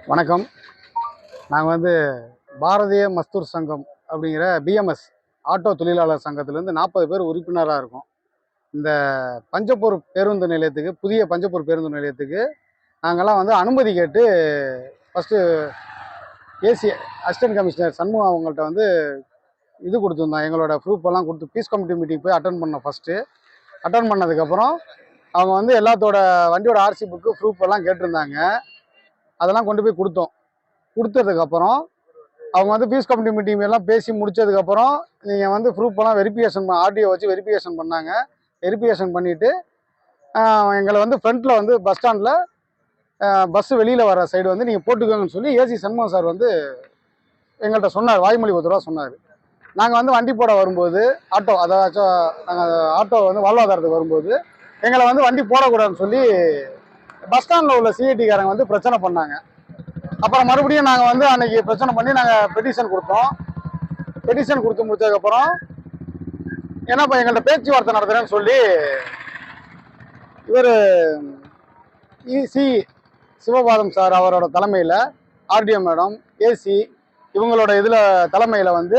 வணக்கம். நாங்கள் வந்து பாரதிய மஸ்தூர் சங்கம் அப்படிங்கிற பிஎம்எஸ் ஆட்டோ தொழிலாளர் சங்கத்திலேருந்து 40 பேர் உறுப்பினராக இருக்கோம். இந்த பஞ்சப்பூர் பேருந்து நிலையத்துக்கு, புதிய பஞ்சப்பூர் பேருந்து நிலையத்துக்கு நாங்கள்லாம் வந்து அனுமதி கேட்டு first AC assistant commissioner Shanmugam அவங்கள்ட்ட வந்து இது கொடுத்துருந்தோம். எங்களோட ப்ரூஃப் எல்லாம் கொடுத்து பீஸ் கமிட்டி மீட்டிங் போய் அட்டன் பண்ணோம். ஃபஸ்ட்டு அட்டன் பண்ணதுக்கப்புறம் அவங்க வந்து எல்லாத்தோட வண்டியோட ஆர்சி புக்கு ப்ரூஃப் எல்லாம் கேட்டிருந்தாங்க. அதெல்லாம் கொண்டு போய் கொடுத்தோம். கொடுத்ததுக்கப்புறம் அவங்க வந்து பீஸ் கமிட்டி மீட்டிங் எல்லாம் பேசி முடிச்சதுக்கப்புறம் நீங்கள் வந்து ப்ரூஃப் எல்லாம் வெரிஃபிகேஷன் ஆர்டிஓ வச்சு வெரிஃபிகேஷன் பண்ணாங்க. வெரிஃபிகேஷன் பண்ணிவிட்டு எங்களை வந்து ஃப்ரண்ட்டில் வந்து பஸ் ஸ்டாண்டில் பஸ்ஸு வெளியில் வர சைடு வந்து நீங்கள் போட்டுக்கோங்கன்னு சொல்லி ஏசி சண்முகம் சார் வந்து எங்கள்கிட்ட சொன்னார். வாய்மொழி ஒருத்தரவாக சொன்னார். நாங்கள் வந்து வண்டி போட வரும்போது ஆட்டோ அதாச்சும் நாங்கள் ஆட்டோ வந்து வாழ்வாதாரத்துக்கு வரும்போது எங்களை வந்து வண்டி போடக்கூடாதுன்னு சொல்லி பஸ் ஸ்டாண்டில் உள்ள சிஐடிக்காரங்க வந்து பிரச்சனை பண்ணாங்க. அப்புறம் மறுபடியும் நாங்கள் வந்து அன்னைக்கு பிரச்சனை பண்ணி நாங்கள் பெட்டிஷன் கொடுத்தோம். பெட்டிஷன் கொடுத்து முடிச்சதுக்கப்புறம் ஏன்னா எங்கள்கிட்ட பேச்சுவார்த்தை நடத்துகிறேன்னு சொல்லி இவர் சி சிவபாதம் சார் அவரோட தலைமையில் ஆர்டிஓ மேடம் ஏசி இவங்களோட இதில் தலைமையில் வந்து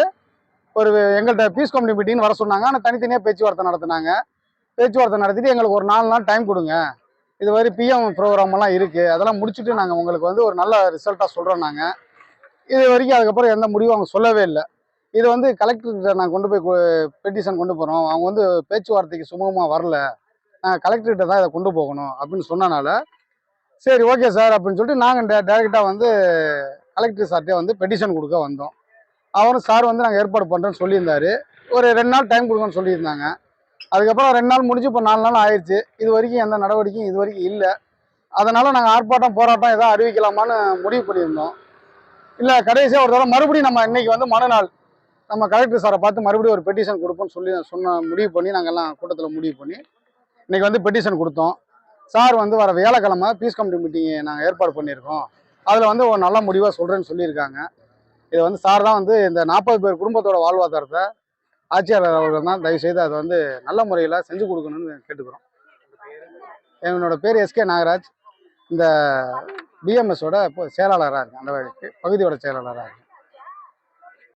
ஒரு எங்கள்கிட்ட பீஸ் கமிட்டி மீட்டிங்னு வர சொன்னாங்க. ஆனால் தனித்தனியாக பேச்சுவார்த்தை நடத்தினாங்க. பேச்சுவார்த்தை நடத்திட்டு எங்களுக்கு ஒரு 4 நாள் டைம் கொடுங்க, இது மாதிரி பிஎம் ப்ரோக்ராமெல்லாம் இருக்குது, அதெல்லாம் முடிச்சுட்டு நாங்கள் உங்களுக்கு வந்து ஒரு நல்ல ரிசல்ட்டாக சொல்கிறோம். நாங்கள் இது வரைக்கும் அதுக்கப்புறம் எந்த முடிவும் அவங்க சொல்லவே இல்லை. இது வந்து கலெக்டர்கிட்ட நாங்கள் கொண்டு போய் பெட்டிஷன் கொண்டு போகிறோம். அவங்க வந்து பேச்சுவார்த்தைக்கு சுமூகமாக வரல, நாங்கள் கலெக்டர்கிட்ட தான் இதை கொண்டு போகணும் அப்படின்னு சொன்னனால சரி ஓகே சார் அப்படின்னு சொல்லிட்டு நாங்கள் டேரெக்டாக வந்து கலெக்டர் சார்ட்டே வந்து பெட்டிஷன் கொடுக்க வந்தோம். அவரும் சார் வந்து நாங்கள் ஏற்பாடு பண்ணுறோன்னு சொல்லியிருந்தார். ஒரு 2 நாள் டைம் கொடுங்கன்னு சொல்லியிருந்தாங்க. அதுக்கப்புறம் 2 நாள் முடிஞ்சு இப்போ 4 நாள் ஆயிடுச்சு. இது வரைக்கும் எந்த நடவடிக்கையும் இது வரைக்கும் இல்லை. அதனால் நாங்கள் ஆர்ப்பாட்டம் போராட்டம் எதாவது அறிவிக்கலாமான்னு முடிவு பண்ணியிருந்தோம். இல்லை கடைசியாக ஒரு தடவை மறுபடியும் நம்ம இன்னைக்கு வந்து மறுநாள் நம்ம கலெக்டர் சாரை பார்த்து மறுபடியும் ஒரு பெட்டிஷன் கொடுப்போம்னு சொல்லி முடிவு பண்ணி நாங்கள்லாம் கூட்டத்தில் முடிவு பண்ணி இன்றைக்கி வந்து பெட்டிஷன் கொடுத்தோம். சார் வந்து வர வியாழக்கிழமை பீஸ் கமிட்டி மீட்டிங் நாங்கள் ஏற்பாடு பண்ணியிருக்கோம், அதில் வந்து ஒரு நல்ல முடிவாக சொல்கிறேன்னு சொல்லியிருக்காங்க. இதை வந்து சார் தான் வந்து இந்த 40 பேர் குடும்பத்தோட வாழ்வாதாரத்தை ஆட்சியாளர் அவர்கள் தான் தயவுசெய்து அதை வந்து நல்ல முறையில் செஞ்சு கொடுக்கணும்னு கேட்டுக்கிறோம். என்னோட பேர் எஸ்கே நாகராஜ். இந்த பிஎம்எஸோட இப்போ செயலாளராக இருக்கேன், அந்த பகுதியோட செயலாளராக இருக்கேன்.